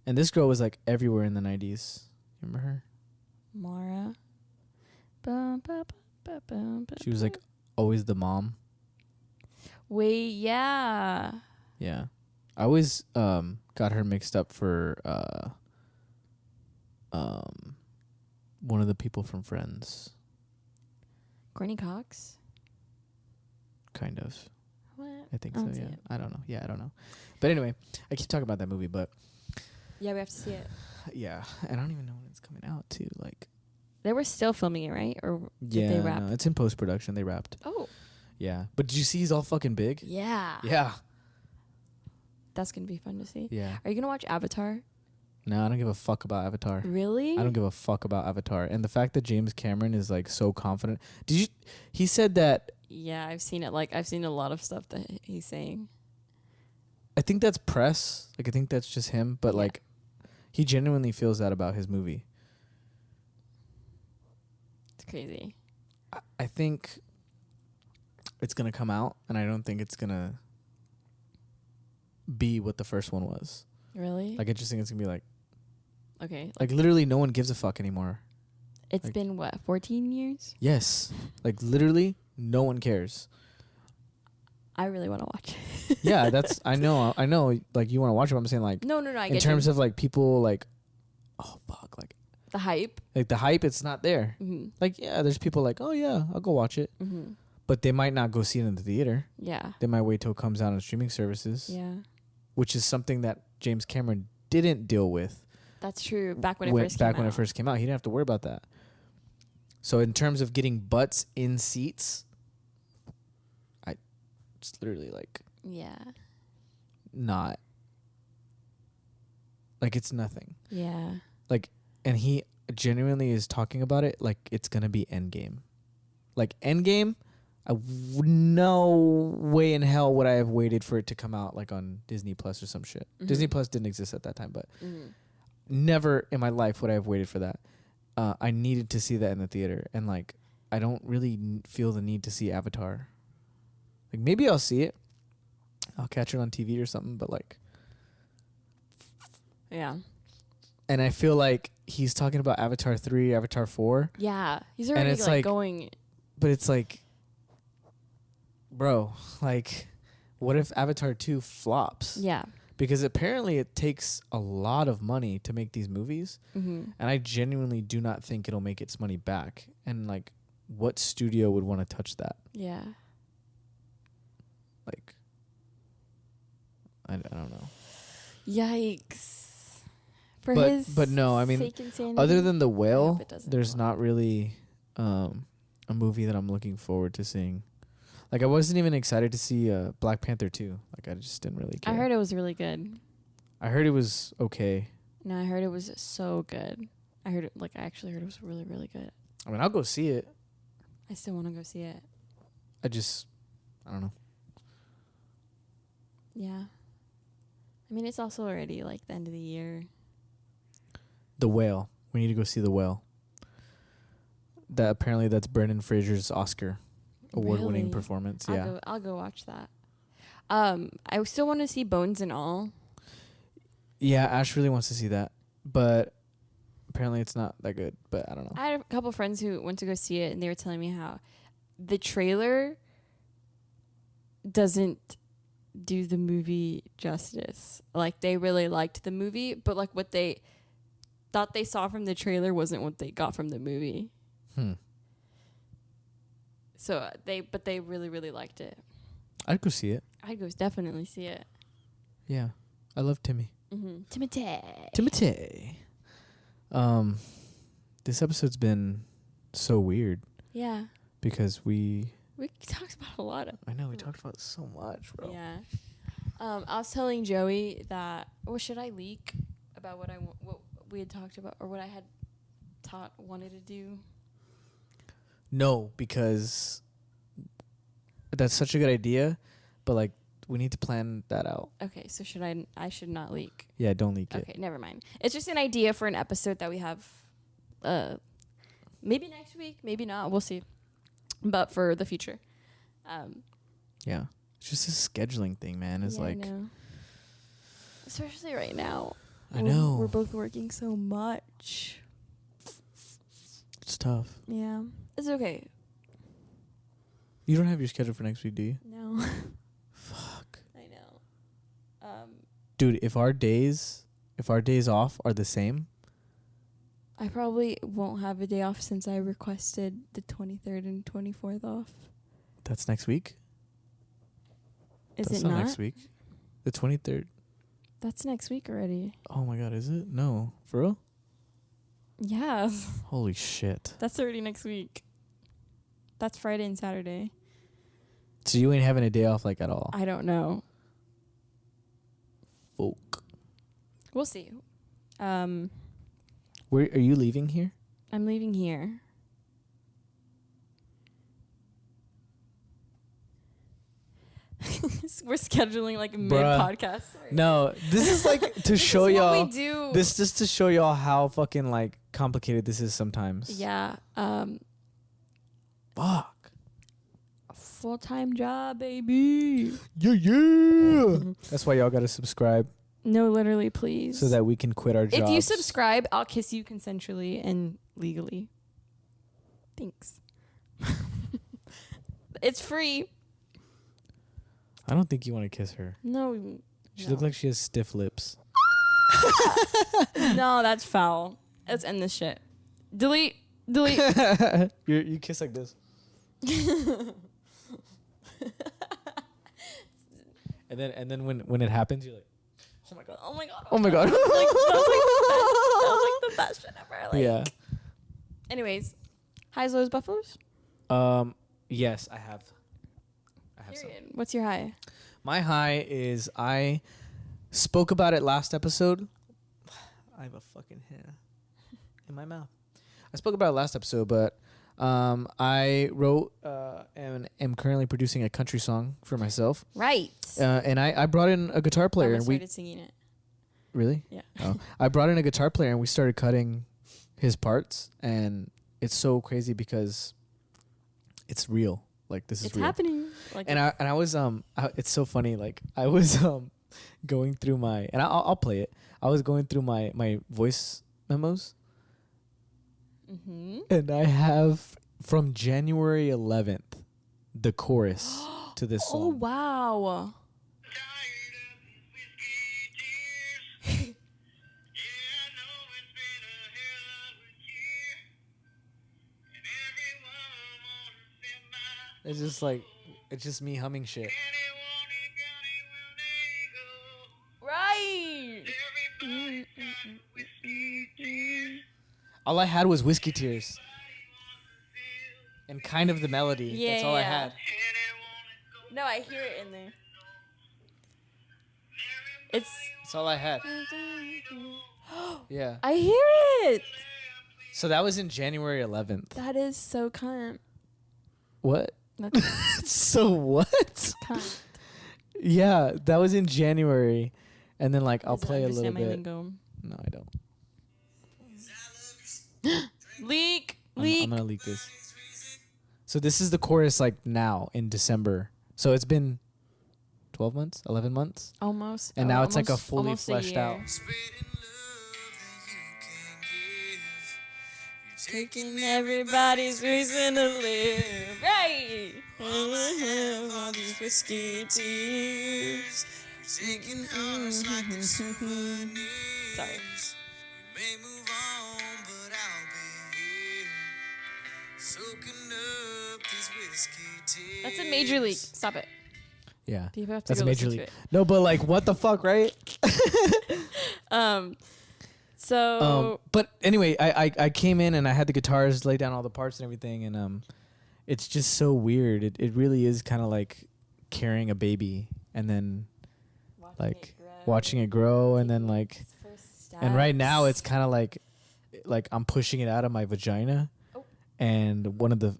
And this girl was like everywhere in the 90s. You remember her? Mara. She was like always the mom. Wait, yeah. Yeah. I always got her mixed up for one of the people from Friends. Courtney Cox? Kind of. What? I think I so, don't see yeah. it. I don't know. Yeah, I don't know. But anyway, I keep talking about that movie, but Yeah, we have to see it. yeah, and I don't even know when it's coming out too. Like, They were still filming it, right? Or did they wrap? no, it's in post production. They wrapped. Oh. Yeah, but did you see he's all fucking big? Yeah. Yeah. That's going to be fun to see. Yeah. Are you going to watch Avatar? No, I don't give a fuck about Avatar. Really? I don't give a fuck about Avatar. And the fact that James Cameron is like so confident. He said that. Yeah, I've seen it. Like, I've seen a lot of stuff that he's saying. I think that's press. Like, I think that's just him. But like, he genuinely feels that about his movie. It's crazy. I think it's going to come out, and I don't think it's going to be what the first one was. Really? Like, I just think it's going to be like, okay. like literally no one gives a fuck anymore. It's like, been, what, 14 years? Yes. Like, literally no one cares. I really want to watch it. Yeah, that's, I know, like, you want to watch it, but I'm saying, like, No, I in get terms you. of, like, people, like, oh, fuck, like The hype. the hype, it's not there. Mm-hmm. Like, yeah, there's people like, oh, yeah, I'll go watch it. Mm-hmm. But they might not go see it in the theater. Yeah. They might wait till it comes out on streaming services. Yeah. Which is something that James Cameron didn't deal with. That's true. Back when it first came out. He didn't have to worry about that. So in terms of getting butts in seats, it's literally like Yeah. not. Like, it's nothing. Yeah. Like, and he genuinely is talking about it like it's going to be Endgame. Like, Endgame, no way in hell would I have waited for it to come out like on Disney Plus or some shit. Mm-hmm. Disney Plus didn't exist at that time, but never in my life would I have waited for that. I needed to see that in the theater, and like I don't really feel the need to see Avatar. Like, maybe I'll see it. I'll catch it on TV or something, but like, Yeah. and I feel like he's talking about Avatar 3, Avatar 4. Yeah. He's already it's like like going. But it's like, bro, like, what if Avatar 2 flops? Yeah. Because apparently it takes a lot of money to make these movies. Mm-hmm. And I genuinely do not think it'll make its money back. And, like, what studio would want to touch that? Yeah. Like, I don't know. Yikes. For But- his but no, I mean, sake and sanity, Other than The I Whale, hope it doesn't there's flop. not really a movie that I'm looking forward to seeing. Like, I wasn't even excited to see Black Panther 2. Like, I just didn't really care. I heard it was really good. I heard it was okay. No, I heard it was so good. I actually heard it was really, really good. I mean, I'll go see it. I still want to go see it. I don't know. Yeah. I mean, it's also already like the end of the year. The Whale. We need to go see The Whale. That apparently that's Brendan Fraser's Oscar award-winning Really? performance. Yeah. I'll go watch that. I still want to see Bones and All. Yeah, Ash really wants to see that, but apparently it's not that good. But I don't know. I had a couple friends who went to go see it, and they were telling me how the trailer doesn't do the movie justice. Like, they really liked the movie, but like what they thought they saw from the trailer wasn't what they got from the movie. So they really, really liked it. I'd go see it. I'd go definitely see it. Yeah, I love Timmy. Timothy. This episode's been so weird Yeah. because we talked about a lot of. I know we talked about so much, bro. Yeah. I was telling Joey that, should I leak about what we had talked about, or what I had wanted to do? No, because that's such a good idea, but like we need to plan that out. Okay, so I should not leak. Yeah, don't leak it. Okay, never mind. It's just an idea for an episode that we have maybe next week, maybe not. We'll see. But for the future. Yeah. It's just a scheduling thing, man. It's like I know. Especially right now. I know. We're both working so much. It's tough. Yeah. It's okay. You don't have your schedule for next week, do you? No. Fuck. I know. Dude, if our days off are the same, I probably won't have a day off since I requested the 23rd and 24th off. that's next week? Is That's it not not? next week. The 23rd. That's next week already. Oh my god, is it? No. For real? Yeah. Holy shit. That's already next week. That's Friday and Saturday. So you ain't having a day off like at all? I don't know. Folk. We'll see. Where are you leaving here? I'm leaving here. We're scheduling like a mid podcast. No, this is like to This show is what y'all. we do. This just to show y'all how fucking like complicated this is sometimes. Yeah. Fuck. Full-time job, baby. Yeah. That's why y'all gotta subscribe No, literally, please. so that we can quit our jobs. If you subscribe, I'll kiss you consensually and legally. Thanks. It's free. I don't think you want to kiss her. No. She looks like she has stiff lips. No, that's foul. Let's end this shit. Delete. You kiss like this. and then when it happens, you're like, oh my god. Oh my god. Oh my god. That was like the best shit ever. Like. Yeah. Anyways, highs, lows, buffaloes. Yes, I have some. Period. What's your high? My high is I spoke about it last episode. I have a fucking hair in my mouth. I spoke about it last episode, but I wrote and am currently producing a country song for myself. Right. And I brought in a guitar player and we started singing it. Really? Yeah. Oh. I brought in a guitar player and we started cutting his parts, and it's so crazy because it's real. Like this is It's real. happening. Like And I was it's so funny. Like I was going through my, and I'll play it. I was going through my voice memos, and I have from January 11th the chorus to this song. Oh wow. It's just like it's just me humming shit. Right. All I had was whiskey tears. And kind of the melody. Yeah, That's all I yeah. had. No, I hear it in there. It's. That's all I had. Yeah. I hear it. So that was in January 11th. That is so cunt. What? That's So what? cunt. Yeah, that was in January, and then like I'll Does it play a little understand my bit. lingo? No, I don't. Leak. I'm gonna leak this. So this is the chorus like now in December. So it's been 12 months, 11 months, Almost. and now it's like a fully almost a fleshed out. year. Taking everybody's reason to live. Right. All these whiskey tears. Taking us like a souvenir. Sorry. May move on, but I'll be here. Soaking up these whiskey tears. That's a major league. Stop it. Yeah, You have to that's go a major listen league. to it. No, but like, what the fuck, right? But anyway, I came in and I had the guitars lay down all the parts and everything, and it's just so weird. It really is kind of like carrying a baby and then watching it grow and then like, and right now it's kind of like I'm pushing it out of my vagina, and one of the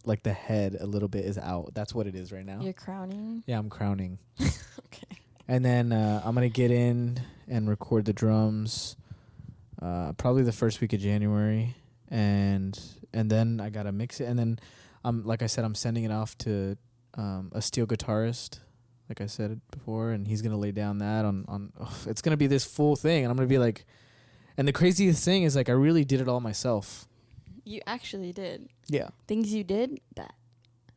like the head a little bit is out. That's what it is right now. You're crowning? Yeah, I'm crowning. Okay. And then I'm gonna get in and record the drums, probably the first week of January, and then I gotta mix it, and then like I said, I'm sending it off to a steel guitarist, like I said before, and he's gonna lay down that on. It's gonna be this full thing, and I'm gonna be like, and the craziest thing is like I really did it all myself. You actually did. Yeah. Things you did, that.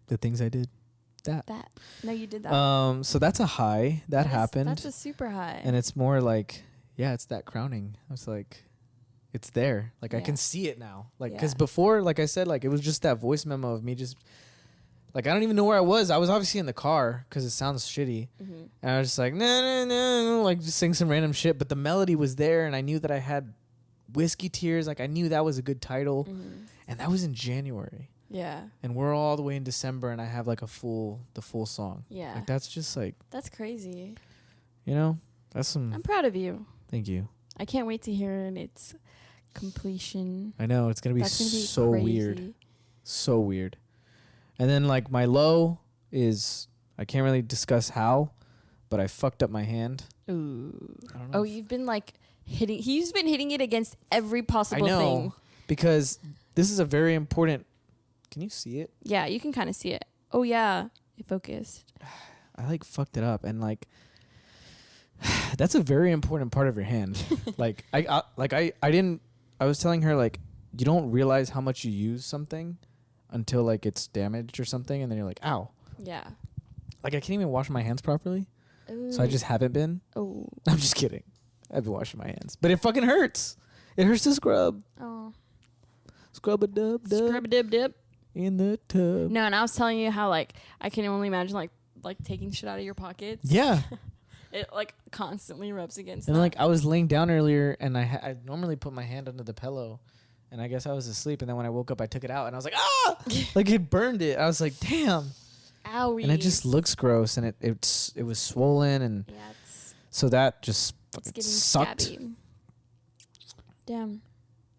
The things I did, that. No, you did that. So that's a high. That happened. That's a super high. And it's more like, yeah, it's that crowning. I was like, it's there. Like I can see it now. Like, because before, like I said, like it was just that voice memo of me just, like I don't even know where I was. I was obviously in the car because it sounds shitty. Mm-hmm. And I was just like, no, like just sing some random shit. But the melody was there, and I knew that I had Whiskey Tears. Like I knew that was a good title. Mm-hmm. And that was in January. Yeah. And we're all the way in December, and I have like the full song. Yeah. Like that's just like. That's crazy. You know, that's some. I'm proud of you. Thank you. I can't wait to hear its completion. I know it's gonna be so crazy. weird, so weird. And then like my low is I can't really discuss how, but I fucked up my hand. Ooh. I don't know. Oh, you've been like hitting. He's been hitting it against every possible thing. Because this is a very important. Can you see it? Yeah, you can kind of see it. Oh yeah, it focused. I like fucked it up, and like that's a very important part of your hand. Like I didn't. I was telling her like you don't realize how much you use something until like it's damaged or something, and then you're like, ow. Yeah. Like I can't even wash my hands properly. Ooh. So I just haven't been. Oh. I'm just kidding. I've been washing my hands, but it fucking hurts. It hurts to scrub. Oh. Scrub a dub dub. Scrub a dib dip. In the tub. No, and I was telling you how like I can only imagine like taking shit out of your pockets. Yeah. It like constantly rubs against. And that. like I was laying down earlier, and I normally put my hand under the pillow, and I guess I was asleep, and then when I woke up, I took it out, and I was like, ah, like it burned it. I was like, damn. Owie. And it just looks gross, and it was swollen, and so that just fucking sucked. Scabby. Damn.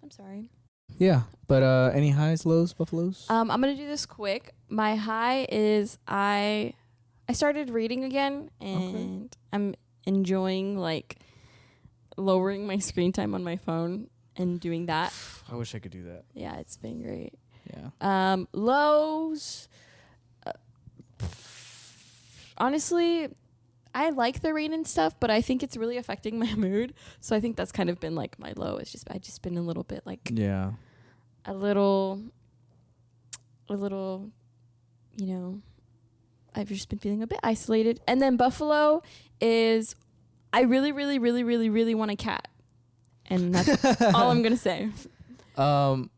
I'm sorry. Yeah, but any highs, lows, buffaloes? I'm gonna do this quick. My high is I started reading again, and I'm enjoying like lowering my screen time on my phone and doing that. I wish I could do that. Yeah, it's been great. Yeah. Lows. Honestly, I like the rain and stuff, but I think it's really affecting my mood. So I think that's kind of been like my low. It's just I've just been a little bit like a little, you know, I've just been feeling a bit isolated. And then Buffalo is I really, really, really, really, really want a cat. And that's all I'm going to say. For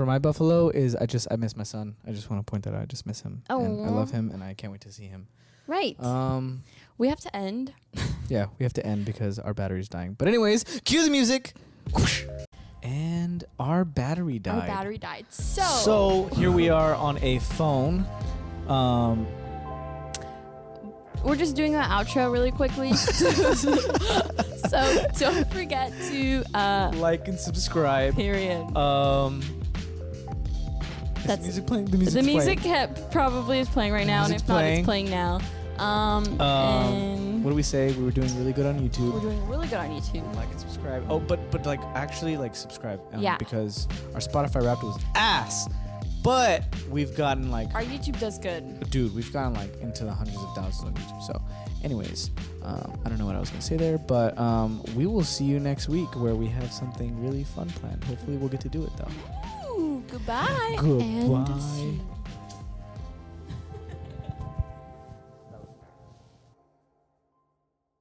my buffalo is I miss my son. I just want to point that out. I just miss him. Oh. And I love him, and I can't wait to see him. Right. We have to end. Yeah, we have to end because our battery's dying. But anyways, cue the music. Whoosh. And our battery died. Our battery died. So here we are on a phone. We're just doing an outro really quickly. So don't forget to like and subscribe. Period. That's music playing. The music probably is playing right now, and if not, it's playing now. And what do we say? We were doing really good on YouTube. we're doing really good on YouTube. Like and subscribe. Oh, but like actually like subscribe. Yeah. Because our Spotify Wrapped was ass, but we've gotten like, Our YouTube does good. dude, we've gotten like into the hundreds of thousands on YouTube. So, anyways, I don't know what I was gonna say there, but we will see you next week where we have something really fun planned. Hopefully, we'll get to do it though. Ooh, goodbye. Goodbye. And see you.